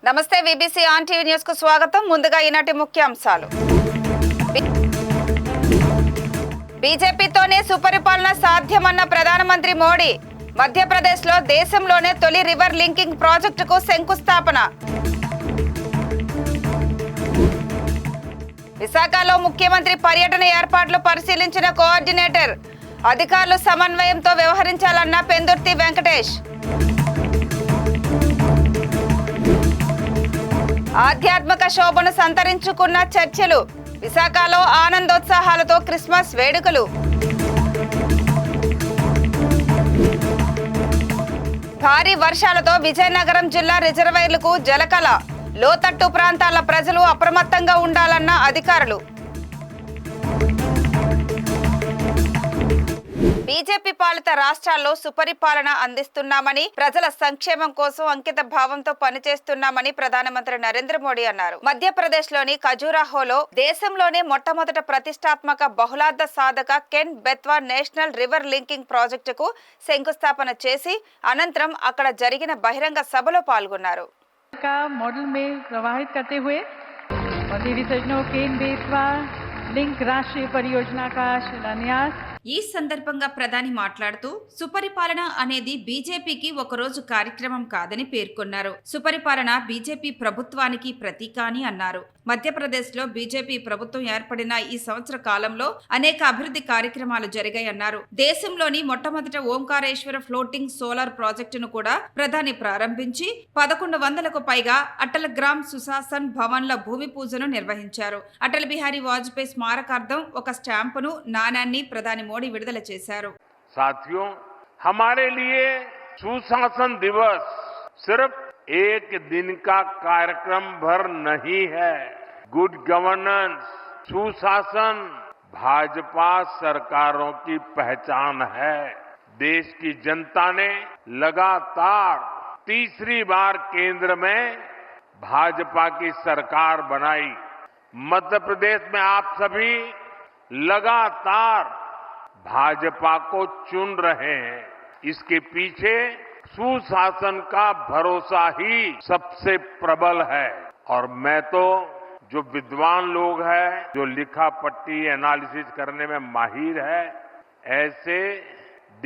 నమస్తే VBC on TV news కు స్వాగతం. ముందుగా ఈనాటి ముఖ్యాంశాలు. బీజేపీతోనే సుపరిపాలన సాధ్యమన్న ప్రధానమంత్రి మోడీ. మధ్యప్రదేశ్లో దేశంలోనే తొలి రివర్ లింకింగ్ ప్రాజెక్టుకు శంకుస్థాపన. విశాఖలో ముఖ్యమంత్రి పర్యటన ఏర్పాట్లు పరిశీలించిన కోఆర్డినేటర్. అధికారులు సమన్వయంతో వ్యవహరించాలన్న పెందుర్తి వెంకటేష్. ఆధ్యాత్మిక శోభను సంతరించుకున్న చర్చిలు. విశాఖలో ఆనందోత్సాహాలతో క్రిస్మస్ వేడుకలు. భారీ వర్షాలతో విజయనగరం జిల్లా రిజర్వాయర్లకు జలకళ. లోతట్టు ప్రాంతాల ప్రజలు అప్రమత్తంగా ఉండాలన్న అధికారులు. బీజేపీ పాలిత రాష్ట్రాల్లో సుపరిపాలన అందిస్తున్నామని, ప్రజల సంక్షేమం కోసం అంకిత భావంతో పనిచేస్తున్నామని ప్రధానమంత్రి నరేంద్ర మోడీ అన్నారు. మధ్యప్రదేశ్ లోని ఖజురాహోలో దేశంలోనే మొట్టమొదట ప్రతిష్టాత్మక బహుళార్థ సాధక can Betwa national river linking ప్రాజెక్టుకు శంకుస్థాపన చేసి అనంతరం అక్కడ జరిగిన బహిరంగ సభలో పాల్గొన్నారు. मॉडल में प्रवाहित करते हुए और देवी सजनों केन बेतवा लिंक राष्ट्रीय परियोजना का शिलान्यास. ఈ సందర్భంగా ప్రధాని మాట్లాడుతూ సుపరిపాలన అనేది బీజేపీకి ఒకరోజు కార్యక్రమం కాదని పేర్కొన్నారు. సుపరిపాలన బీజేపీ ప్రభుత్వానికి ప్రతీక అని అన్నారు. మధ్యప్రదేశ్ లో బీజేపీ ప్రభుత్వం ఏర్పడిన ఈ సంవత్సర కాలంలో అనేక అభివృద్ధి కార్యక్రమాలు జరిగాయన్నారు. దేశంలోని మొట్టమొదట ఓంకారేశ్వర ఫ్లోటింగ్ సోలార్ ప్రాజెక్టును కూడా ప్రధాని ప్రారంభించి 1100కు పైగా అటల్ గ్రామ్ సుశాసన్ భవన్ల భూమి పూజను నిర్వహించారు. అటల్ బిహారీ వాజ్పేయి స్మారకార్థం ఒక స్టాంపును, నాణాన్ని ప్రధాని మోడీ విడుదల చేశారు. साथियों, हमारे लिए सुशासन दिवस सिर्फ एक दिन का कार्यक्रम भर नहीं है. गुड गवर्नेंस, सुशासन भाजपा सरकारों की पहचान है. देश की जनता ने लगातार तीसरी बार केंद्र में भाजपा की सरकार बनाई. मध्य प्रदेश में आप सभी लगातार भाजपा को चुन रहे हैं. इसके पीछे सुशासन का भरोसा ही सबसे प्रबल है. और मैं तो जो विद्वान लोग हैं, जो लिखा पट्टी एनालिसिस करने में माहिर है, ऐसे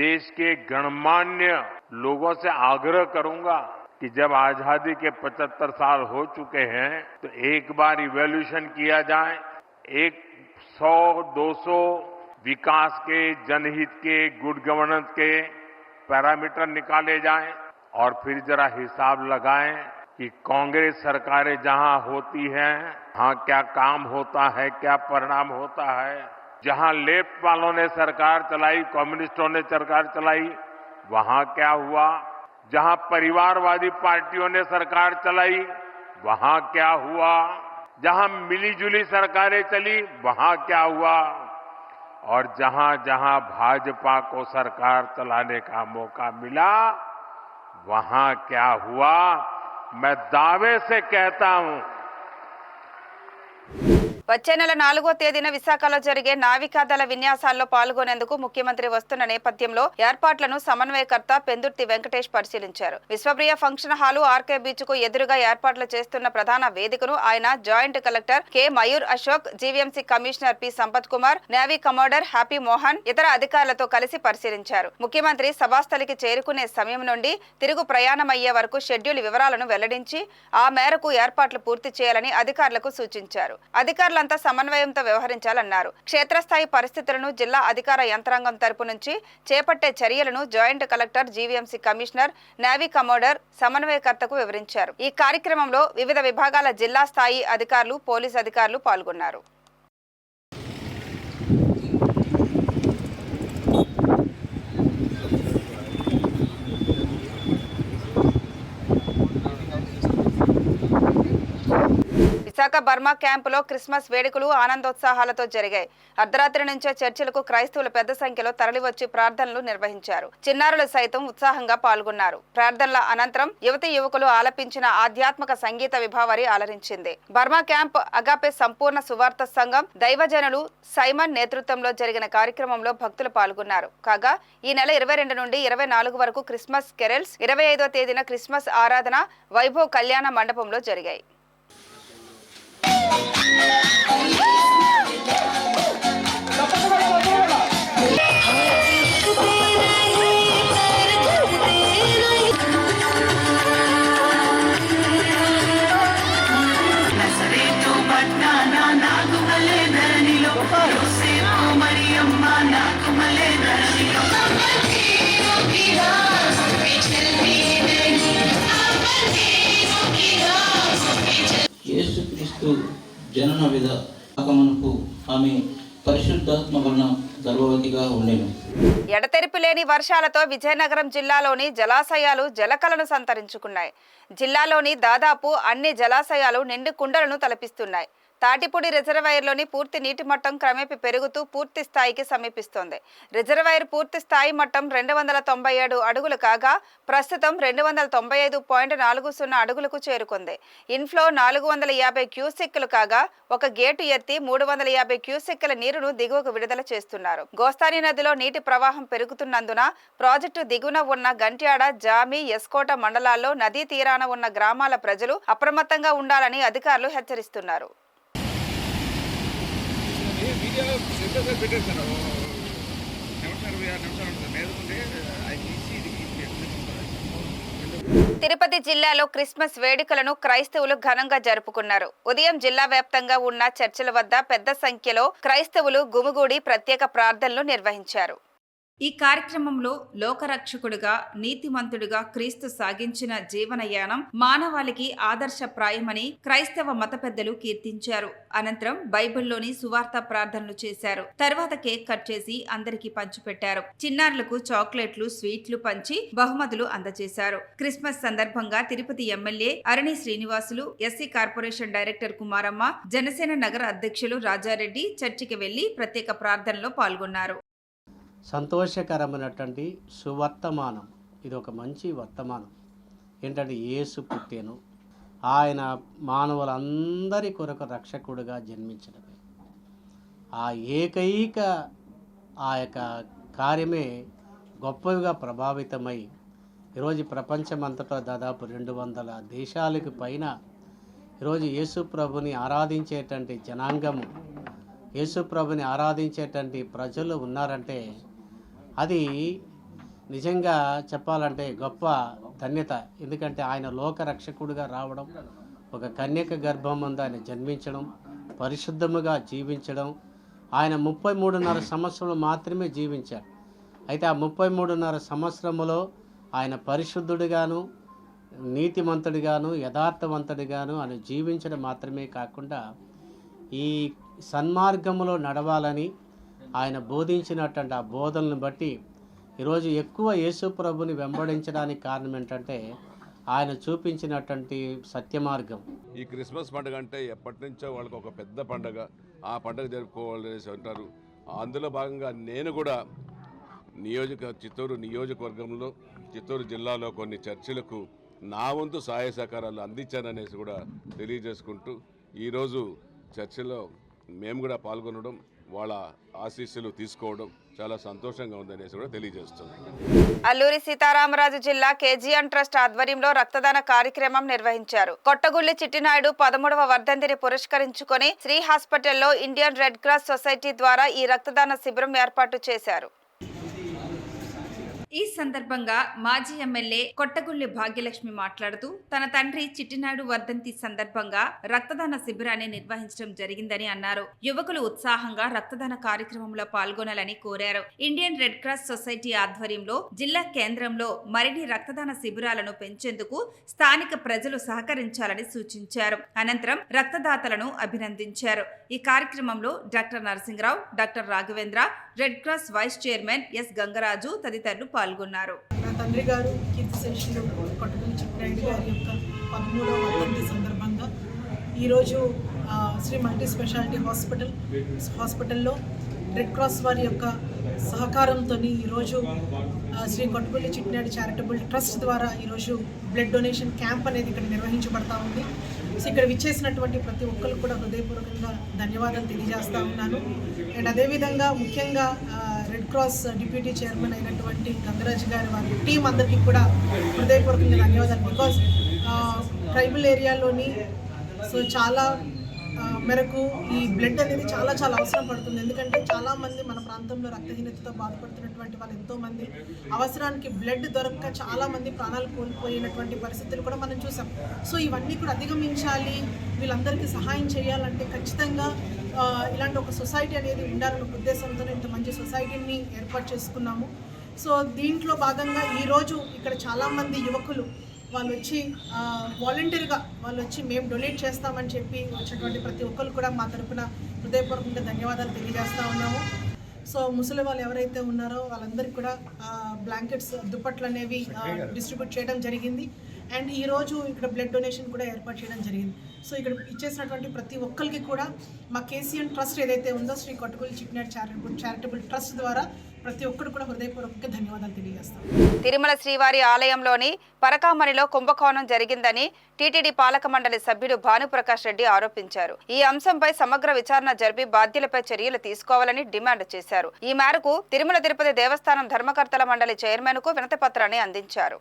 देश के गणमान्य लोगों से आग्रह करूंगा कि जब आजादी के 75 साल हो चुके हैं तो एक बार इवैल्यूएशन किया जाए. एक 100-200 विकास के, जनहित के, गुड गवर्नेंस के पैरामीटर निकाले जाएं और फिर जरा हिसाब लगाएं कि कांग्रेस सरकारें जहां होती हैं वहां क्या काम होता है, क्या परिणाम होता है. जहां लेफ्ट वालों ने सरकार चलाई, कम्युनिस्टों ने सरकार चलाई, वहां क्या हुआ. जहां परिवारवादी पार्टियों ने सरकार चलाई, वहां क्या हुआ. जहां मिलीजुली सरकारें चली, वहां क्या हुआ. और जहां जहां भाजपा को सरकार चलाने का मौका मिला, वहां क्या हुआ. मैं दावे से कहता हूं. వచ్చే నెల 4వ తేదీన విశాఖలో జరిగే నావికాదళ విన్యాసాల్లో పాల్గొనేందుకు ముఖ్యమంత్రి వస్తున్న నేపథ్యంలో ఏర్పాట్లను సమన్వయకర్త పెందుర్తి వెంకటేష్ పరిశీలించారు. Vishwapriya function hall RK beach కు ఎదురుగా ఏర్పాట్లు చేస్తున్న ప్రధాన వేదికను ఆయన joint collector K Mayur Ashok, GVMC commissioner P Sampath Kumar, navy commander Happy Mohan ఇతర అధికారులతో కలిసి పరిశీలించారు. ముఖ్యమంత్రి సభాస్థలికి చేరుకునే సమయం నుండి తిరుగు ప్రయాణమయ్యే వరకు షెడ్యూల్ వివరాలను వెల్లడించి ఆ మేరకు ఏర్పాట్లు పూర్తి చేయాలని అధికారులకు సూచించారు. అధికారులంతా సమన్వయంతో వ్యవహరించాలన్నారు. క్షేత్రస్థాయి పరిస్థితులను జిల్లా అధికార యంత్రాంగం తరపు నుంచి చేపట్టే చర్యలను joint collector, GVMC commissioner, navy commander సమన్వయకర్తకు వివరించారు. ఈ కార్యక్రమంలో వివిధ విభాగాల జిల్లా స్థాయి అధికారులు, పోలీసు అధికారులు పాల్గొన్నారు. విశాఖ బర్మా క్యాంపులో క్రిస్మస్ వేడుకలు ఆనందోత్సాహాలతో జరిగాయి. అర్ధరాత్రి నుంచే చర్చిలకు క్రైస్తవులు పెద్ద సంఖ్యలో తరలివచ్చి ప్రార్థనలు నిర్వహించారు. చిన్నారులు సైతం ఉత్సాహంగా పాల్గొన్నారు. ప్రార్థనల అనంతరం యువతీ యువకులు ఆలపించిన ఆధ్యాత్మిక సంగీత విభావరి అలరించింది. బర్మా క్యాంప్ అగాపే సంపూర్ణ సువార్త సంఘం దైవజనులు సైమన్ నేతృత్వంలో జరిగిన కార్యక్రమంలో భక్తులు పాల్గొన్నారు. కాగా ఈ నెల 22 నుండి 24 వరకు క్రిస్మస్ కెరల్స్, 25వ తేదీన క్రిస్మస్ ఆరాధన వైభవ్ కళ్యాణ మండపంలో జరిగాయి. యేసుక్రీస్తు జనన విధానమునకు ఆమె పరిశుద్ధాత్మ వలన గర్భవతిగా ఉండెను. ఎడతెరిపి లేని వర్షాలతో విజయనగరం జిల్లాలోని జలాశయాలు జలకలను సంతరించుకున్నాయి. జిల్లాలోని దాదాపు అన్ని జలాశయాలు నిండు కుండలను తలపిస్తున్నాయి. తాటిపూడి రిజర్వాయర్లోని పూర్తి నీటి మట్టం క్రమేపీ పెరుగుతూ పూర్తి స్థాయికి సమీపిస్తోంది. రిజర్వాయర్ పూర్తి స్థాయి మట్టం 297 అడుగులు కాగా ప్రస్తుతం 295.40 అడుగులకు చేరుకుంది. ఇన్ఫ్లో 450 క్యూసెక్కులు కాగా ఒక గేటు ఎత్తి 350 క్యూసెక్కుల నీరును దిగువకు విడుదల చేస్తున్నారు. గోస్తాని నదిలో నీటి ప్రవాహం పెరుగుతున్నందున ప్రాజెక్టు దిగువన ఉన్న గంట్యాడ, జామి, ఎస్కోట మండలాల్లో నదీ తీరాన ఉన్న గ్రామాల ప్రజలు అప్రమత్తంగా ఉండాలని అధికారులు హెచ్చరిస్తున్నారు. తిరుపతి జిల్లాలో క్రిస్మస్ వేడుకలను క్రైస్తవులు ఘనంగా జరుపుకున్నారు. ఉదయం జిల్లా వ్యాప్తంగా ఉన్న చర్చిల వద్ద పెద్ద సంఖ్యలో క్రైస్తవులు గుమిగూడి ప్రత్యేక ప్రార్థనలు నిర్వహించారు. ఈ కార్యక్రమంలో లోకరక్షకుడుగా, నీతిమంతుడుగా క్రీస్తు సాగించిన జీవనయానం మానవాళికి ఆదర్శప్రాయమని క్రైస్తవ మత పెద్దలు కీర్తించారు. అనంతరం బైబిల్లోని సువార్త ప్రార్థనలు చేశారు. తర్వాత కేక్ కట్ చేసి అందరికీ పంచిపెట్టారు. చిన్నారులకు చాక్లెట్లు, స్వీట్లు పంచి బహుమతులు అందజేశారు. క్రిస్మస్ సందర్భంగా Tirupati MLA Arani Srinivasulu, SC corporation director Kumaramma, Janasena నగర అధ్యక్షులు రాజారెడ్డి చర్చికి వెళ్లి ప్రత్యేక ప్రార్థనలో పాల్గొన్నారు. సంతోషకరమైనటువంటి సువర్తమానం, ఇది ఒక మంచి వర్తమానం. ఏంటంటే యేసు పుట్టెను, ఆయన మానవులందరి కొరకు రక్షకుడుగా జన్మించడమే. ఆ ఏకైక ఆ యొక్క కార్యమే గొప్పగా ప్రభావితమై ఈరోజు ప్రపంచమంతటా దాదాపు 200 దేశాలకు పైన ఈరోజు యేసు ప్రభుని ఆరాధించేటువంటి జనాంగము, యేసు ప్రభుని ఆరాధించేటువంటి ప్రజలు ఉన్నారంటే అది నిజంగా చెప్పాలంటే గొప్ప ధన్యత. ఎందుకంటే ఆయన లోకరక్షకుడిగా రావడం, ఒక కన్యక గర్భం ముందు ఆయన జన్మించడం, పరిశుద్ధముగా జీవించడం. ఆయన 33.5 సంవత్సరాలు మాత్రమే జీవించాడు. అయితే ఆ 33.5 సంవత్సరములో ఆయన పరిశుద్ధుడిగాను, నీతిమంతుడిగాను, యథార్థవంతుడిగాను ఆయన జీవించడం మాత్రమే కాకుండా ఈ సన్మార్గములో నడవాలని ఆయన బోధించినటువంటి ఆ బోధనలను బట్టి ఈరోజు ఎక్కువ యేసు ప్రభుని వెంబడించడానికి కారణం ఏంటంటే ఆయన చూపించినటువంటి సత్యమార్గం. ఈ క్రిస్మస్ పండుగ అంటే ఎప్పటి నుంచో వాళ్ళకి ఒక పెద్ద పండుగ, ఆ పండుగ జరుపుకోవాలనేసి అంటారు. అందులో భాగంగా నేను కూడా చిత్తూరు నియోజకవర్గంలో, చిత్తూరు జిల్లాలో కొన్ని చర్చిలకు నా వంతు సహాయ సహకారాలు అందించాననేసి కూడా తెలియజేసుకుంటూ ఈరోజు చర్చిలో మేము కూడా పాల్గొనడం, వాళ్ళ ఆశీస్సులు తీసుకోవడం చాలా సంతోషంగా ఉందనేసి కూడా తెలియజేస్తున్నాం. అల్లూరి సీతారామరాజు జిల్లా కేజీఎన్ ట్రస్ట్ ఆధ్వర్యంలో రక్తదాన కార్యక్రమం నిర్వహించారు. కొట్టగుళ్లి చిట్టినాయుడు 13వ వర్ధంతిని పురస్కరించుకొని శ్రీ హాస్పిటల్లో ఇండియన్ రెడ్ క్రాస్ సొసైటీ ద్వారా ఈ రక్తదాన శిబిరం ఏర్పాటు చేశారు. ఈ సందర్భంగా మాజీ ఎమ్మెల్యే కొట్టగుళ్లి భాగ్యలక్ష్మి మాట్లాడుతూ తన తండ్రి చిట్టినాయుడు వర్ధంతి సందర్భంగా రక్తదాన శిబిరాన్ని నిర్వహించడం జరిగిందని అన్నారు. యువకులు ఉత్సాహంగా రక్తదాన కార్యక్రమంలో పాల్గొనాలని కోరారు. ఇండియన్ రెడ్ క్రాస్ సొసైటీ ఆధ్వర్యంలో జిల్లా కేంద్రంలో మరిన్ని రక్తదాన శిబిరాలను పెంచేందుకు స్థానిక ప్రజలు సహకరించాలని సూచించారు. అనంతరం రక్తదాతలను అభినందించారు. ఈ కార్యక్రమంలో doctor Narasimharao, doctor Raghavendra, red cross vice chairman S Gangaraju తదితరులు పాల్గొన్నారు. నా తండ్రి గారు కీర్తిశేషులు కొట్టగుళ్లి చిట్టినాయుడు గారి యొక్క 13వ వర్ధంతి సందర్భంగా ఈరోజు శ్రీ మల్టీ స్పెషాలిటీ హాస్పిటల్లో రెడ్ క్రాస్ వారి యొక్క సహకారంతో ఈరోజు శ్రీ కొట్టుపల్లి చిట్టినాయుడు చారిటబుల్ ట్రస్ట్ ద్వారా ఈరోజు బ్లడ్ డొనేషన్ క్యాంప్ అనేది ఇక్కడ నిర్వహించబడతా ఉంది. సో ఇక్కడ విచ్చేసినటువంటి ప్రతి ఒక్కరు కూడా హృదయపూర్వకంగా ధన్యవాదాలు తెలియజేస్తూ ఉన్నాను. అండ్ అదేవిధంగా ముఖ్యంగా రెడ్ క్రాస్ డిప్యూటీ చైర్మన్ అయినటువంటి గంగరాజు గారి వారి టీం అందరికీ కూడా హృదయపూర్వకంగా ధన్యవాదాలు. బికాజ్ ట్రైబల్ ఏరియాలోని సో చాలా మేరకు ఈ బ్లడ్ అనేది చాలా అవసరం పడుతుంది. ఎందుకంటే చాలామంది మన ప్రాంతంలో రక్తహీనతతో బాధపడుతున్నటువంటి వాళ్ళు ఎంతోమంది అవసరానికి బ్లడ్ దొరక్క చాలామంది ప్రాణాలు కోల్పోయినటువంటి పరిస్థితులు కూడా మనం చూసాం. సో ఇవన్నీ కూడా అధిగమించాలి, వీళ్ళందరికీ సహాయం చేయాలంటే ఖచ్చితంగా ఇలాంటి ఒక సొసైటీ అనేది ఉండాలన్న ఉద్దేశంతో ఇంత మంచి సొసైటీని ఏర్పాటు చేసుకున్నాము. సో దీంట్లో భాగంగా ఈరోజు ఇక్కడ చాలామంది యువకులు వాళ్ళు వచ్చి వాలంటీర్గా వాళ్ళు వచ్చి మేము డొనేట్ చేస్తామని చెప్పి వచ్చినటువంటి ప్రతి ఒక్కరు కూడా మా తరపున హృదయపూర్వకంగా ధన్యవాదాలు తెలియజేస్తూ ఉన్నాము. సో ముసలి వాళ్ళు ఎవరైతే ఉన్నారో వాళ్ళందరికీ కూడా బ్లాంకెట్స్ దుప్పట్లు అనేవి డిస్ట్రిబ్యూట్ చేయడం జరిగింది. అండ్ ఈరోజు ఇక్కడ బ్లడ్ డొనేషన్ కూడా ఏర్పాటు చేయడం జరిగింది. సో ఇక్కడ ఇచ్చేసినటువంటి ప్రతి ఒక్కరికి కూడా మా కేసీఎన్ ట్రస్ట్ ఏదైతే ఉందో శ్రీ కొట్టుపల్లి చిట్టినాయుడు చారిటబుల్ ట్రస్ట్ ద్వారా ప్రతి ఒక్కరు కూడా హృదయపూర్వకంగా ధన్యవాదాలు తెలియజేస్తాం. తిరుమల శ్రీవారి ఆలయంలోని పరకామణిలో కుంభకోణం జరిగిందని టీటీడీ పాలక మండలి సభ్యుడు భానుప్రకాష్ రెడ్డి ఆరోపించారు. ఈ అంశంపై సమగ్ర విచారణ జరిపి బాధ్యులపై చర్యలు తీసుకోవాలని డిమాండ్ చేశారు. ఈ మేరకు తిరుమల తిరుపతి దేవస్థానం ధర్మకర్తల మండలి చైర్మన్ కు వినతి పత్రాన్ని అందించారు.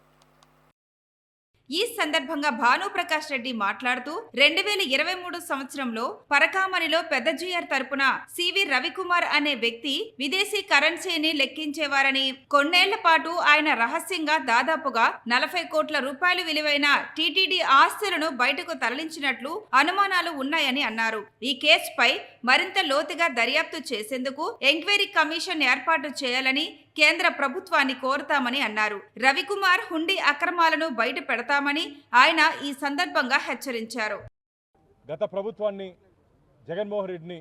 ఈ సందర్భంగా భానుప్రకాష్ రెడ్డి మాట్లాడుతూ 2023 సంవత్సరంలో పరకామణిలో పెద్దజీఆర్ తరపున సివి రవికుమార్ అనే వ్యక్తి విదేశీ కరెన్సీని లెక్కించేవారని, కొన్నేళ్ల పాటు ఆయన రహస్యంగా దాదాపుగా 40 కోట్ల రూపాయలు విలువైన టీటీడీ ఆస్తులను బయటకు తరలించినట్లు అనుమానాలు ఉన్నాయని అన్నారు. ఈ కేసుపై మరింత లోతుగా దర్యాప్తు చేసేందుకు ఎంక్వైరీ కమిషన్ ఏర్పాటు చేయాలని కేంద్ర ప్రభుత్వాన్ని కోరుతామని అన్నారు. రవికుమార్ హుండీ అక్రమాలను బయట పెడతామని ఆయన ఈ సందర్భంగా హెచ్చరించారు. గత ప్రభుత్వాన్ని, జగన్మోహన్ రెడ్డిని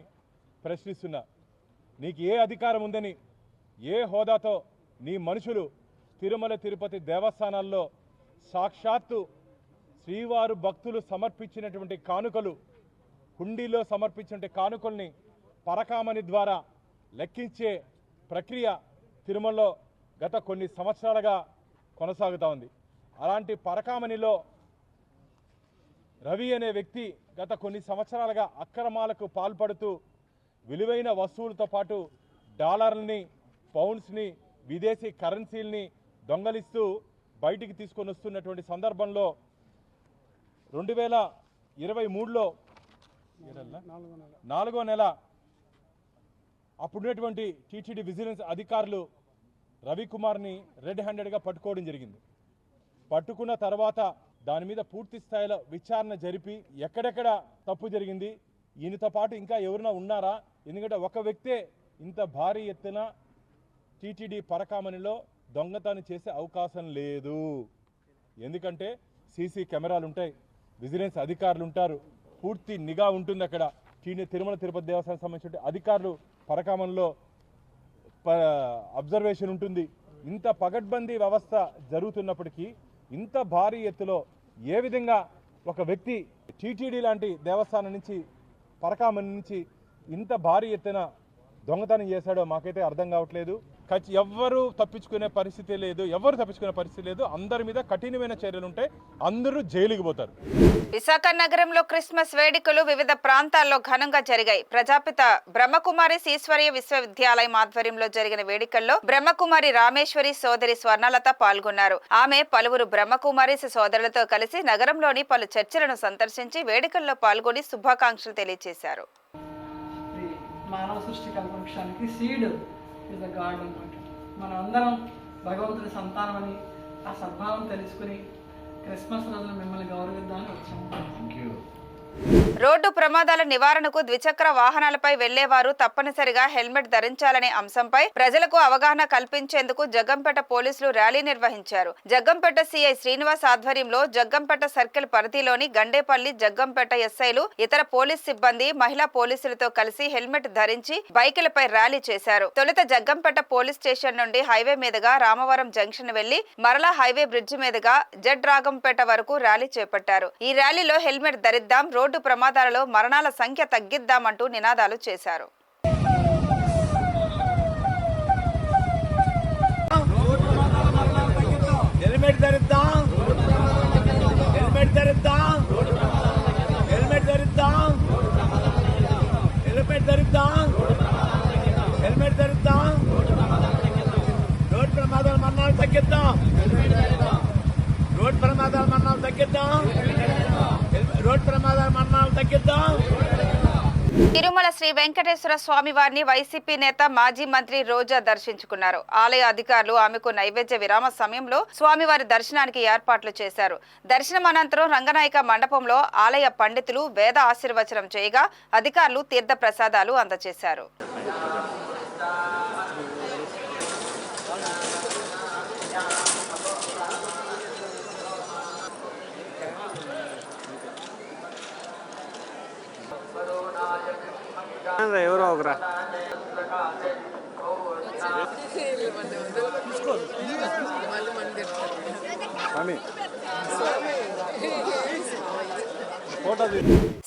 ప్రశ్నిస్తున్నా, నీకు ఏ అధికారం ఉందని, ఏ హోదాతో నీ మనుషులు తిరుమల తిరుపతి దేవస్థానాల్లో సాక్షాత్తు శ్రీవారు భక్తులు సమర్పించినటువంటి కానుకలు, హుండీలో సమర్పించినటువంటి కానుకల్ని పరకామణి ద్వారా లెక్కించే ప్రక్రియ తిరుమలలో గత కొన్ని సంవత్సరాలుగా కొనసాగుతూ ఉంది. అలాంటి పరకామణిలో రవి అనే వ్యక్తి గత కొన్ని సంవత్సరాలుగా అక్రమాలకు పాల్పడుతూ విలువైన వస్తువులతో పాటు డాలర్లని, పౌండ్స్ని, విదేశీ కరెన్సీల్ని దొంగలిస్తూ బయటికి తీసుకొని వస్తున్నటువంటి సందర్భంలో 2023లో 4వ నెల అప్పుడున్నటువంటి టీటీడీ విజిలెన్స్ అధికారులు రవికుమార్ని రెడ్ హ్యాండెడ్గా పట్టుకోవడం జరిగింది. పట్టుకున్న తర్వాత దాని మీద పూర్తి స్థాయిలో విచారణ జరిపి ఎక్కడెక్కడ తప్పు జరిగింది, ఈయనతో పాటు ఇంకా ఎవరైనా ఉన్నారా, ఎందుకంటే ఒక వ్యక్తే ఇంత భారీ ఎత్తున టీటీడీ పరకామణిలో దొంగతనం చేసే అవకాశం లేదు. ఎందుకంటే సీసీ కెమెరాలు ఉంటాయి, విజిలెన్స్ అధికారులు ఉంటారు, పూర్తి నిఘా ఉంటుంది. అక్కడ తిరుమల తిరుపతి దేవస్థానం సంబంధించిన అధికారులు పరకామణిలో అబ్జర్వేషన్ ఉంటుంది. ఇంత పగడ్బందీ వ్యవస్థ జరుగుతున్నప్పటికీ ఇంత భారీ ఎత్తులో ఏ విధంగా ఒక వ్యక్తి టీటీడీ లాంటి దేవస్థానం నుంచి, పరకామణి నుంచి ఇంత భారీ ఎత్తున దొంగతనం చేశాడో మాకైతే అర్థం కావట్లేదు. ఎవ్వరు తప్పించుకునే పరిస్థితి లేదు. అందరి మీద కఠినమైన చర్యలు ఉంటాయి. అందరూ జైలుకి పోతారు. విశాఖ నగరంలో క్రిస్మస్ వేడుకలు వివిధ ప్రాంతాల్లో ఘనంగా జరిగాయి. ప్రజాపిత బ్రహ్మకుమారి ఈశ్వరీయ విశ్వవిద్యాలయం ఆధ్వర్యంలో జరిగిన వేడుకల్లో బ్రహ్మకుమారి రామేశ్వరి సోదరి స్వర్ణలత పాల్గొన్నారు. ఆమె పలువురు బ్రహ్మకుమారి సోదరులతో కలిసి నగరంలోని పలు చర్చిలను సందర్శించి వేడుకల్లో పాల్గొని శుభాకాంక్షలు తెలియజేశారు. మానవ సృష్టి కల్పవృక్షానికి సీడ్ ఇస్ ద గాడ్ అనమాట. మనం అందరం భగవంతుడి సంతానమని ఆ సద్భావం తెలుసుకుని క్రిస్మస్ రోజున మిమ్మల్ని గౌరవిద్దామని వచ్చాము. రోడ్డు ప్రమాదాల నివారణకు ద్విచక్ర వాహనాలపై వెళ్లేవారు తప్పనిసరిగా హెల్మెట్ ధరించాలనే అంశంపై ప్రజలకు అవగాహన కల్పించేందుకు జగ్గంపేట పోలీసులు ర్యాలీ నిర్వహించారు. జగ్గంపేట సిఐ శ్రీనివాస్ ఆధ్వర్యంలో జగ్గంపేట సర్కిల్ పరిధిలోని గండేపల్లి, జగ్గంపేట ఎస్ఐలు, ఇతర పోలీస్ సిబ్బంది, మహిళా పోలీసులతో కలిసి హెల్మెట్ ధరించి బైకులపై ర్యాలీ చేశారు. తొలుత జగ్గంపేట పోలీస్ స్టేషన్ నుండి హైవే మీదుగా రామవరం జంక్షన్ వెళ్లి మరలా హైవే బ్రిడ్జి మీదుగా జడ్ రాగంపేట వరకు ర్యాలీ చేపట్టారు. ఈ ర్యాలీలో హెల్మెట్ ధరిద్దాం, రోడ్డు ప్రమాదాల ప్రమాదాలలో మరణాల సంఖ్య తగ్గిద్దామంటూ నినాదాలు చేశారు. తిరుమల శ్రీ వెంకటేశ్వర స్వామి వారిని వైసీపీ నేత మాజీ మంత్రి రోజా దర్శించుకున్నారు. ఆలయ అధికారులు ఆమెకు నైవేద్య విరామ సమయంలో స్వామివారి దర్శనానికి ఏర్పాట్లు చేశారు. దర్శనం అనంతరం రంగనాయక మండపంలో ఆలయ పండితులు వేద ఆశీర్వచనం చేయగా అధికారులు తీర్థ ప్రసాదాలు అందజేశారు. ఎవరో ఒకరా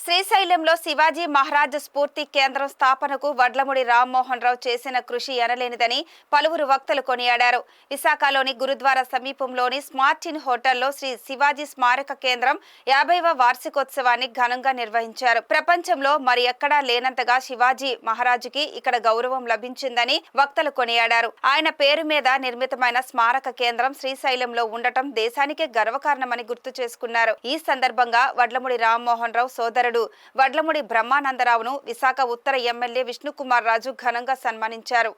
శ్రీశైలంలో శివాజీ మహారాజ్ స్ఫూర్తి కేంద్రం స్థాపనకు వడ్లమూడి రామ్మోహన్ రావు చేసిన కృషి ఎనలేనిదని పలువురు వక్తలు కొనియాడారు. విశాఖలోని గురుద్వారా సమీపంలోని స్మార్ట్ ఇన్ హోటల్లో శ్రీ శివాజీ స్మారక కేంద్రం 50వ వార్షికోత్సవాన్ని ఘనంగా నిర్వహించారు. ప్రపంచంలో మరి ఎక్కడా లేనంతగా శివాజీ మహారాజుకి ఇక్కడ గౌరవం లభించిందని వక్తలు కొనియాడారు. ఆయన పేరు మీద నిర్మితమైన స్మారక కేంద్రం శ్రీశైలంలో ఉండటం దేశానికే గర్వకారణమని గుర్తు చేసుకున్నారు. ఈ సందర్భంగా వడ్లమూడి రామ్మోహన్ రావు సోదరుడు వడ్లమూడి బ్రహ్మానందరావును విశాఖ ఉత్తర ఎమ్మెల్యే విష్ణుకుమార్ రాజు ఘనంగా సన్మానించారు.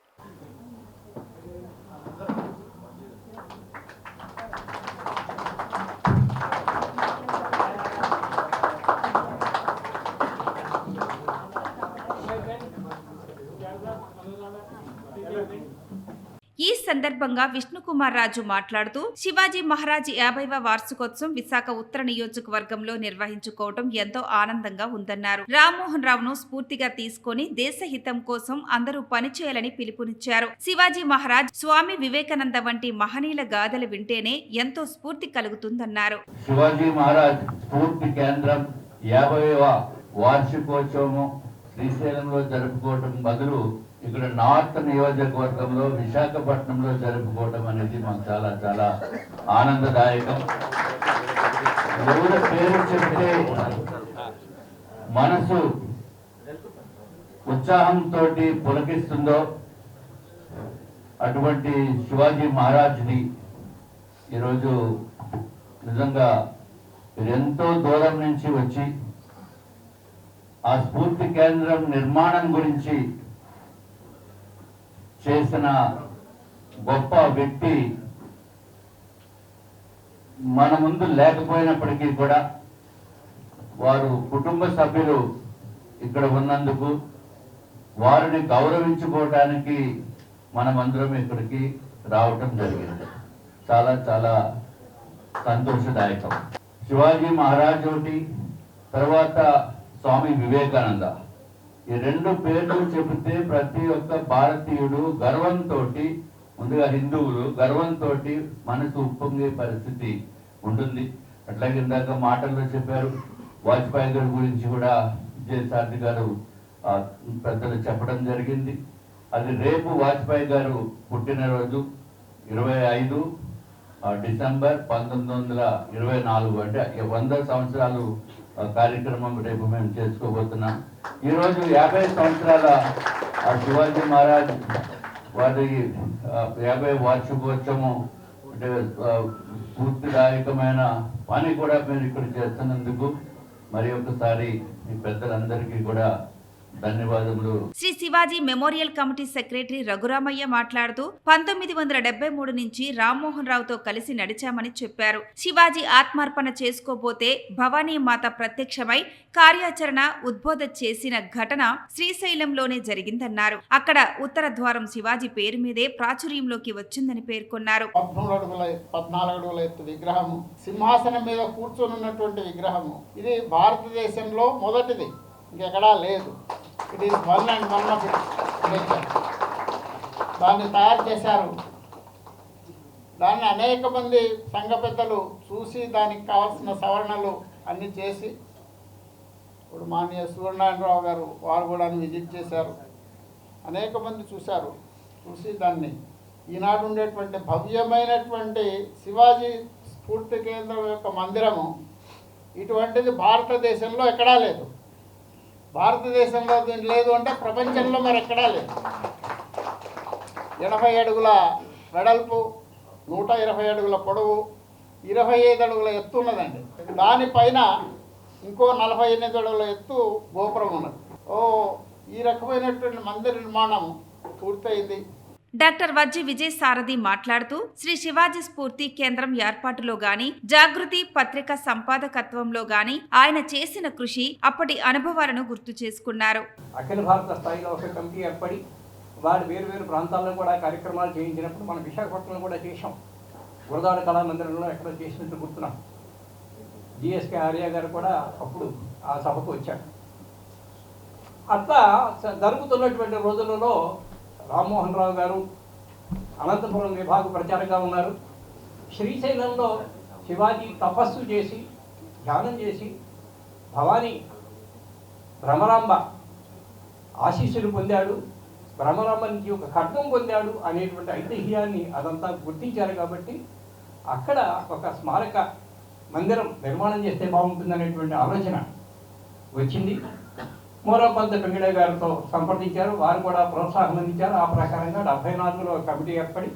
ఈ సందర్భంగా విష్ణుకుమార్ రాజు మాట్లాడుతూ శివాజీ మహారాజ్ 50వ వార్షికోత్సవం విశాఖ ఉత్తర నియోజకవర్గంలో నిర్వహించుకోవడం ఎంతో ఆనందంగా ఉందన్నారు. రామ్మోహన్ రావును స్ఫూర్తిగా తీసుకొని దేశ హితం కోసం అందరూ పనిచేయాలని పిలుపునిచ్చారు. శివాజీ మహారాజ్, స్వామి వివేకానంద వంటి మహనీయుల గాథలు వింటేనే ఎంతో స్ఫూర్తి కలుగుతుందన్నారు. శివాజీ మహారాజ్ స్ఫూర్తి కేంద్రం 50వ వార్షికోత్సవం శ్రీశైలంలో జరుపుకోవడం బదులు ఇక్కడ నార్త్ నియోజకవర్గంలో విశాఖపట్నంలో జరుపుకోవడం అనేది మాకు చాలా చాలా ఆనందదాయకం. ఎవరి పేరు చెప్తే మనసు ఉత్సాహంతో పులకిస్తుందో అటువంటి శివాజీ మహారాజ్ని ఈరోజు నిజంగా ఎంతో దూరం నుంచి వచ్చి ఆ స్ఫూర్తి కేంద్రం నిర్మాణం గురించి చేసిన గొప్ప వ్యక్తి మన ముందు లేకపోయినప్పటికీ కూడా వారు కుటుంబ సభ్యులు ఇక్కడ ఉన్నందుకు వారిని గౌరవించుకోవడానికి మనమందరం ఇక్కడికి రావటం జరిగింది. చాలా చాలా సంతోషదాయకం. శివాజీ మహారాజ్ ఒకటి, తర్వాత స్వామి వివేకానంద, ఈ రెండు పేర్లు చెబితే ప్రతి ఒక్క భారతీయుడు గర్వంతో, ముందుగా హిందువులు గర్వంతో మనసు ఉప్పొంగే పరిస్థితి ఉంటుంది. అట్లాగే ఇందాక మాటల్లో చెప్పారు, వాజ్పేయి గారి గురించి కూడా విజయసారథి గారు పెద్దలు చెప్పడం జరిగింది. అది రేపు వాజ్పేయి గారు పుట్టినరోజు 25 డిసెంబర్ 1924, అంటే 100 సంవత్సరాలు కార్యక్రమం రేపు మేము చేసుకోబోతున్నాం. ఈరోజు 50 సంవత్సరాల శివాజీ మహారాజ్ వారి 50 వార్షికోత్సవం, అంటే స్ఫూర్తిదాయకమైన పని కూడా మీరు ఇక్కడ చేస్తున్నందుకు మరి ఒకసారి ఈ పెద్దలందరికీ కూడా ధన్యవాదములు. Shri Shivaji memorial committee secretary Raghuramayya మాట్లాడుతూ 1973 నుంచి రామ్మోహన్ రావుతో కలిసి నడిచామని చెప్పారు. శివాజీ ఆత్మార్పణ చేసుకోబోతే భవానీ మాత ప్రత్యక్షమై కార్యాచరణ ఉద్బోధ చేసిన ఘటన శ్రీశైలంలోనే జరిగిందన్నారు. అక్కడ ఉత్తర ద్వారం శివాజీ పేరు మీదే ప్రాచుర్యంలోకి వచ్చిందని పేర్కొన్నారు. 14 అడుగుల ఎత్తు విగ్రహము, సింహాసనం మీద కూర్చొనున్నటువంటి విగ్రహము, ఇది భారతదేశంలో మొదటిది, ఇంకెక్కడా లేదు. It is one and one of nature. దాన్ని తయారు చేశారు. దాన్ని అనేక మంది సంఘ పెద్దలు చూసి దానికి కావాల్సిన సవరణలు అన్నీ చేసి ఇప్పుడు మాన్య సూర్యనారాయణరావు గారు వారు కూడా విజిట్ చేశారు. అనేక మంది చూశారు. చూసి దాన్ని ఈనాడు ఉండేటువంటి భవ్యమైనటువంటి శివాజీ స్ఫూర్తి కేంద్రం యొక్క మందిరము ఇటువంటిది భారతదేశంలో ఎక్కడా లేదు. భారతదేశంలో దీని లేదు అంటే ప్రపంచంలో మరి ఎక్కడా లేదు. 80 అడుగుల వెడల్పు, 120 అడుగుల పొడవు, 25 అడుగుల ఎత్తు ఉన్నదండి. దానిపైన ఇంకో 48 అడుగుల ఎత్తు గోపురం ఉన్నది. ఈ రకమైనటువంటి మందిర నిర్మాణం పూర్తయింది. డాక్టర్ వజ్జి విజయ్ సారథి మాట్లాడుతూ శ్రీ శివాజీ స్ఫూర్తి కేంద్రం ఏర్పాటులో గాని, జాగృతి పత్రిక సంపాదకత్వంలో గాని ఆయన చేసిన కృషి, అప్పటి అనుభవాలను గుర్తు చేసుకున్నారు. అఖిల భారత స్థాయిలో ఒక కమిటీ ఏర్పడి వారు వేరు వేరు ప్రాంతాల్లో కూడా కార్యక్రమాలు చేయించినప్పుడు మనం విశాఖపట్నంలో కూడా చేశాం. గురదాడ కళామందిరంలో ఎక్కడో చేసినట్టు గుర్తున్నాం. జిఎస్కే ఆర్య గారు కూడా అప్పుడు ఆ సభకు వచ్చారు. అట్లా జరుగుతున్నటువంటి రోజులలో రామ్మోహన్ రావు గారు అనంతపురం విభాగ ప్రచారంగా ఉన్నారు. శ్రీశైలంలో శివాజీ తపస్సు చేసి ధ్యానం చేసి భవానీ భ్రమరాంబ ఆశీస్సులు పొందాడు, భ్రమరాంబ నుంచి ఒక ఖడ్గం పొందాడు అనేటువంటి ఐతిహ్యాన్ని అదంతా గుర్తించారు. కాబట్టి అక్కడ ఒక స్మారక మందిరం నిర్మాణం చేస్తే బాగుంటుందనేటువంటి ఆలోచన వచ్చింది. మోరంపంత వెంకట గారితో సంప్రదించారు. వారు కూడా ప్రోత్సాహం అందించారు. ఆ ప్రకారంగా 74లో కమిటీ ఏర్పడి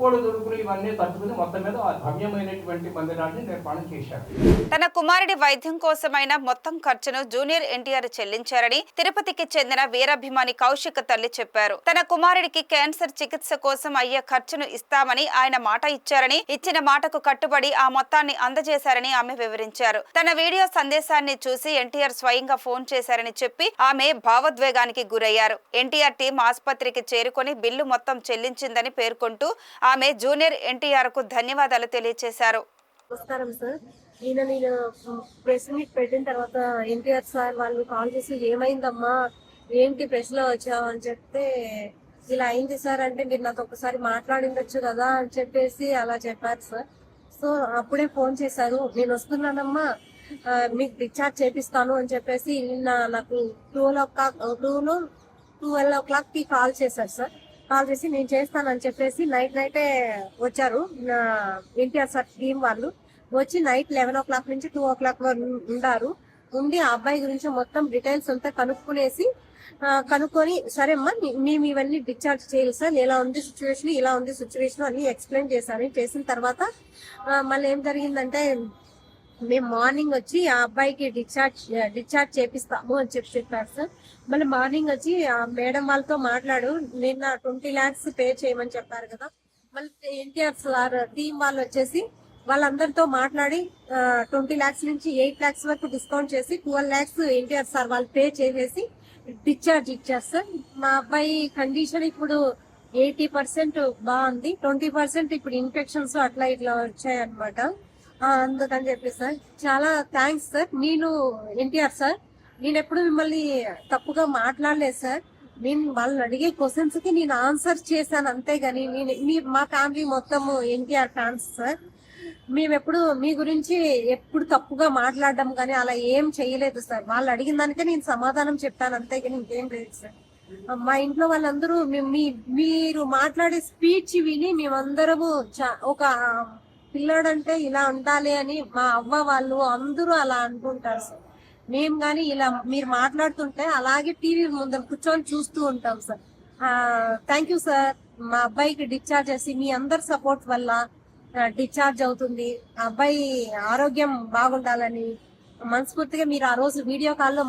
ఓడుదుడుకులు ఇవన్నీ తట్టుకుని మొత్తం మీద భవ్యమైనటువంటి మందిరాన్ని నిర్మాణం చేశారు. తన కుమారుడి వైద్యం కోసమైన మొత్తం ఖర్చును జూనియర్ ఎన్టీఆర్ చెల్లించారని తిరుపతికి చెందిన వీరాభిమాని కౌశిక్ తల్లి చెప్పారు. తన కుమారుడికి క్యాన్సర్ చికిత్స కోసం అయ్యే ఖర్చును ఇస్తామని ఆయన మాట ఇచ్చారని, ఇచ్చిన మాటకు కట్టుబడి ఆ మొత్తాన్ని అందజేశారని ఆమె వివరించారు. తన వీడియో సందేశాన్ని చూసి ఎన్టీఆర్ స్వయంగా ఫోన్ చేశారని చెప్పి ఆమె భావోద్వేగానికి గురయ్యారు. ఎన్టీఆర్ టీం ఆసుపత్రికి చేరుకొని బిల్లు మొత్తం చెల్లించిందని పేర్కొంటూ ఆమె జూనియర్ ఎన్టీఆర్ కు ధన్యవాదాలు తెలియజేశారు. నమస్కారం సార్. నేను ప్రెస్ మీట్ పెట్టిన తర్వాత ఎన్టీఆర్ సార్ వాళ్ళు కాల్ చేసి ఏమైందమ్మా, ఏంటి ప్రెస్ లో వచ్చావు అని చెప్తే, ఇలా అయింది సార్ అంటే మీరు నాతో ఒకసారి మాట్లాడిండొచ్చు కదా అని చెప్పేసి అలా చెప్పారు సార్. సో అప్పుడే ఫోన్ చేశారు, నేను వస్తున్నానమ్మా మీకు డిశ్చార్జ్ చేపిస్తాను అని చెప్పేసి నిన్న నాకు 12 o'clock కాల్ చేశారు సార్. కాల్ చేసి నేను చేస్తానని చెప్పేసి నైటే వచ్చారు ఎన్టీఆర్ సార్ టీం వాళ్ళు. వచ్చి నైట్ 11 o'clock నుంచి 2 o'clock వరకు ఉండి ఆ అబ్బాయి గురించి మొత్తం డీటెయిల్స్ అంతా కనుక్కొని సరే అమ్మా మేము ఇవన్నీ డిశ్చార్జ్ చేయాలి సార్, ఇలా ఉంది సిచ్యువేషన్ అని ఎక్స్ప్లెయిన్ చేశారు. చేసిన తర్వాత మళ్ళీ ఏం జరిగిందంటే, మేము మార్నింగ్ వచ్చి ఆ అబ్బాయికి డిశ్చార్జ్ చేపిస్తాము అని చెప్పారు సార్. మళ్ళీ మార్నింగ్ వచ్చి ఆ మేడం వాళ్ళతో నిన్న 20 lakhs పే చేయమని చెప్పారు కదా. మళ్ళీ ఎన్టీఆర్ సార్ టీం వాళ్ళు వచ్చేసి వాళ్ళందరితో మాట్లాడి 20 lakhs నుంచి 8 lakhs వరకు డిస్కౌంట్ చేసి 12 lakhs ఎన్టీఆర్ సార్ వాళ్ళు పే చేసేసి డిశ్చార్జ్ ఇచ్చారు సార్. మా అబ్బాయి కండిషన్ ఇప్పుడు 80% బాగుంది, 20% ఇప్పుడు ఇన్ఫెక్షన్స్ అట్లా ఇట్లా వచ్చాయన్నమాట. అందుకని చెప్పి సార్ చాలా థ్యాంక్స్ సార్. నేను ఎన్టీఆర్ సార్, నేను ఎప్పుడు మిమ్మల్ని తప్పుగా మాట్లాడలేదు సార్. నేను వాళ్ళని అడిగే క్వశ్చన్స్ కి నేను ఆన్సర్ చేశాను అంతేగాని మా ఫ్యామిలీ మొత్తము ఎన్టీఆర్ ఫ్యాన్స్ సార్. మేము ఎప్పుడు మీ గురించి ఎప్పుడు తప్పుగా మాట్లాడడం కానీ అలా ఏం చేయలేదు సార్. వాళ్ళు అడిగిన దానికే నేను సమాధానం చెప్పాను అంతేగాని ఇంకేం లేదు సార్. మా ఇంట్లో వాళ్ళందరూ మీరు మాట్లాడే స్పీచ్ విని మేమందరము ఒక పిల్లాడంటే ఇలా ఉండాలి అని మా అవ్వ వాళ్ళు అందరూ అలా అనుకుంటారు సార్. మేము కానీ ఇలా మీరు మాట్లాడుతుంటే అలాగే టీవీ ముందర కూర్చొని చూస్తూ ఉంటాం సార్. Thank you sir. మా అబ్బాయికి డిశ్చార్జ్ చేసి మీ అందరి సపోర్ట్ వల్ల డిశ్చార్జ్ అవుతుంది. ఆ అబ్బాయి ఆరోగ్యం బాగుండాలని మనస్ఫూర్తిగా మీరు ఆ రోజు వీడియో కాల్లో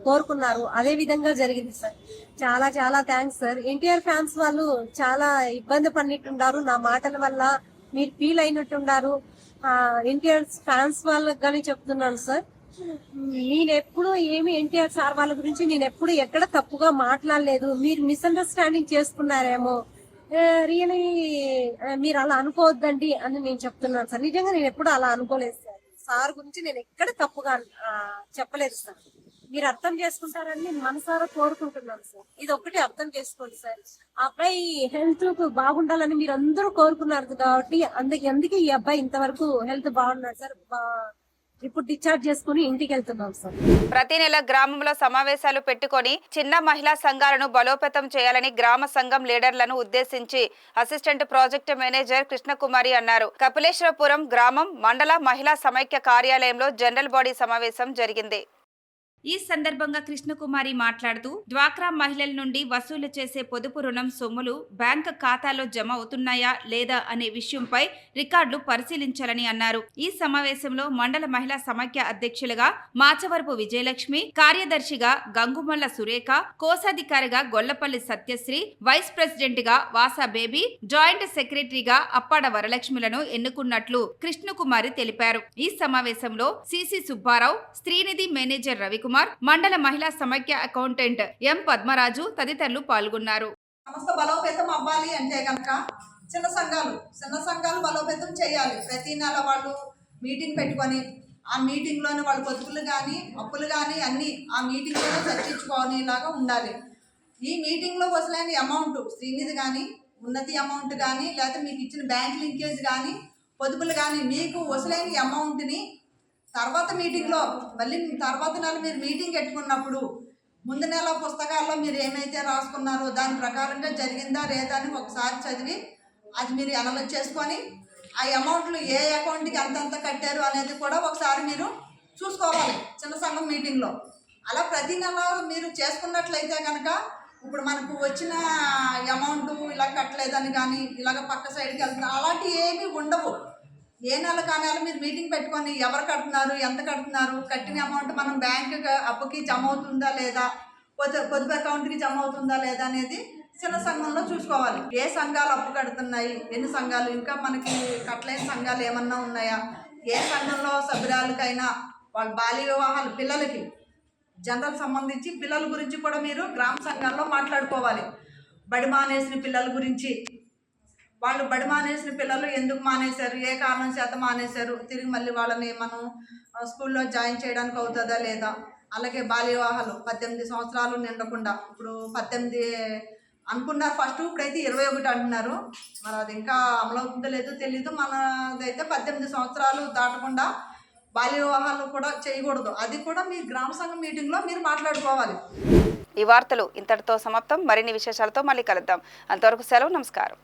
కోరుకున్నారు, అదే విధంగా జరిగింది సార్. చాలా చాలా థ్యాంక్స్ సార్. ఎన్టీఆర్ ఫ్యాన్స్ వాళ్ళు చాలా ఇబ్బంది పడినట్టున్నారు, నా మాటల వల్ల మీరు ఫీల్ అయినట్టున్నారు. ఎన్టీఆర్ ఫ్యాన్స్ వాళ్ళకి కానీ చెప్తున్నాను సార్, నేను ఎప్పుడు ఎన్టీఆర్ సార్ వాళ్ళ గురించి నేను ఎప్పుడు ఎక్కడ తప్పుగా మాట్లాడలేదు. మీరు మిస్అండర్స్టాండింగ్ చేసుకున్నారేమో, రియలీ మీరు అలా అనుకోవద్దండి అని నేను చెప్తున్నాను సార్. నిజంగా నేను ఎప్పుడు అలా అనుకోలేదు సార్. సార్ గురించి నేను ఎక్కడ తప్పుగా చెప్పలేదు సార్. మీరు అర్థం చేసుకుంటారని నేను మనసారా కోరుకుంటున్నాను సార్. ఇది ఒక్కటి అర్థం చేసుకోండి సార్. ఆ అబ్బాయి హెల్త్ బాగుండాలని మీరు అందరూ కోరుకున్నారు కాబట్టి అందుకే ఈ అబ్బాయి ఇంతవరకు హెల్త్ బాగున్నాడు సార్. ఇప్పుడు డిశ్చార్జ్ చేసుకుని ఇంటికి వెళ్తున్నాం సార్. ప్రతి నెల గ్రామంలో సమావేశాలు పెట్టుకొని చిన్న మహిళా సంఘాలను బలోపేతం చేయాలని గ్రామ సంఘం లీడర్లను ఉద్దేశించి అసిస్టెంట్ ప్రాజెక్టు మేనేజర్ కృష్ణకుమారి అన్నారు. కపిలేశ్వరపురం గ్రామం మండల మహిళా సమైక్య కార్యాలయంలో జనరల్ బాడీ సమావేశం జరిగింది. ఈ సందర్భంగా కృష్ణకుమారి మాట్లాడుతూ డ్వాక్రా మహిళల నుండి వసూలు చేసే పొదుపు రుణం సొమ్ములు బ్యాంక్ ఖాతాలో జమ అవుతున్నాయా లేదా అనే విషయంపై రికార్డులు పరిశీలించాలని అన్నారు. ఈ సమావేశంలో మండల మహిళా సమైక్య అధ్యక్షులుగా మాచవరపు విజయలక్ష్మి, కార్యదర్శిగా గంగుమల్ల సురేఖ, కోశాధికారిగా గొల్లపల్లి సత్యశ్రీ, వైస్ ప్రెసిడెంట్ గా వాసా బేబీ, జాయింట్ సెక్రటరీగా అప్పాడ వరలక్ష్మిలను ఎన్నుకున్నట్లు కృష్ణకుమారి తెలిపారు. ఈ సమావేశంలో సిసి సుబ్బారావు, స్త్రీనిధి మేనేజర్ రవికుమార్, మండల మహిళా సమైక్య అకౌంటెంట్ ఎం పద్మరాజు తదితరులు పాల్గొన్నారు. సంస్థ బలోపేతం అవ్వాలి అంటే కనుక చిన్న సంఘాలు బలోపేతం చేయాలి. ప్రతి నెల వాళ్ళు మీటింగ్ పెట్టుకొని ఆ మీటింగ్లోనే వాళ్ళ పొదుపులు కానీ అప్పులు కానీ అన్నీ ఆ మీటింగ్లోనే చర్చించుకోనేలాగా ఉండాలి. ఈ మీటింగ్లో వసలేని అమౌంట్ శ్రీనిధి కానీ ఉన్నతి అమౌంట్ కానీ లేకపోతే మీకు ఇచ్చిన బ్యాంక్ లింకేజ్ కానీ పొదుపులు కానీ మీకు వసలేని అమౌంట్ని తర్వాత మీటింగ్లో మళ్ళీ తర్వాత నెల మీరు మీటింగ్ పెట్టుకున్నప్పుడు ముందు నెల పుస్తకాల్లో మీరు ఏమైతే రాసుకున్నారో దాని ప్రకారంగా జరిగిందా లేదా అని ఒకసారి చదివి అది మీరు అనలైజ్ చేసుకొని ఆ అమౌంట్లు ఏ అకౌంట్కి అంతంత కట్టారు అనేది కూడా ఒకసారి మీరు చూసుకోవాలి చిన్న సంఘం మీటింగ్లో. అలా ప్రతి నెల మీరు చేసుకున్నట్లయితే కనుక ఇప్పుడు మనకు వచ్చిన అమౌంట్ ఇలా కట్టలేదని కానీ ఇలాగ పక్క సైడ్కి వెళ్తున్నా అలాంటివి ఏమీ ఉండవు. ఏ నెల కానీ మీరు మీటింగ్ పెట్టుకొని ఎవరు కడుతున్నారు, ఎంత కడుతున్నారు, కట్టిన అమౌంట్ మనం బ్యాంక్ అప్పుకి జమ అవుతుందా లేదా, పొదుపు అకౌంట్కి జమ అవుతుందా లేదా అనేది చిన్న సంఘంలో చూసుకోవాలి. ఏ సంఘాలు అప్పు కడుతున్నాయి, ఎన్ని సంఘాలు ఇంకా మనకి కట్టలేని సంఘాలు ఏమన్నా ఉన్నాయా, ఏ సంఘంలో సభ్యురాలకైనా వాళ్ళ బాల్య వివాహాలు పిల్లలకి జనరల్ సంబంధించి పిల్లల గురించి కూడా మీరు గ్రామ సంఘాల్లో మాట్లాడుకోవాలి. బడి మానేసిన పిల్లల గురించి, వాళ్ళు బడి మానేసిన పిల్లలు ఎందుకు మానేశారు, ఏ కారణం చేత మానేశారు, తిరిగి మళ్ళీ వాళ్ళని మనం స్కూల్లో జాయిన్ చేయడానికి అవుతుందా లేదా. అలాగే బాల్య వివాహాలు 18 సంవత్సరాలు నిండకుండా, ఇప్పుడు 18 అనుకున్నారు ఫస్ట్, ఇప్పుడైతే 21 అంటున్నారు. మరి అది ఇంకా అమలవుతుందో లేదో తెలీదు. మనదైతే 18 సంవత్సరాలు దాటకుండా బాల్య వివాహాలు కూడా చేయకూడదు. అది కూడా మీ గ్రామ సంఘం మీటింగ్లో మీరు మాట్లాడుకోవాలి. ఈ వార్తలు ఇంతటితో సమాప్తం. మరిన్ని విశేషాలతో మళ్ళీ కలుద్దాం. అంతవరకు సెలవు. నమస్కారం.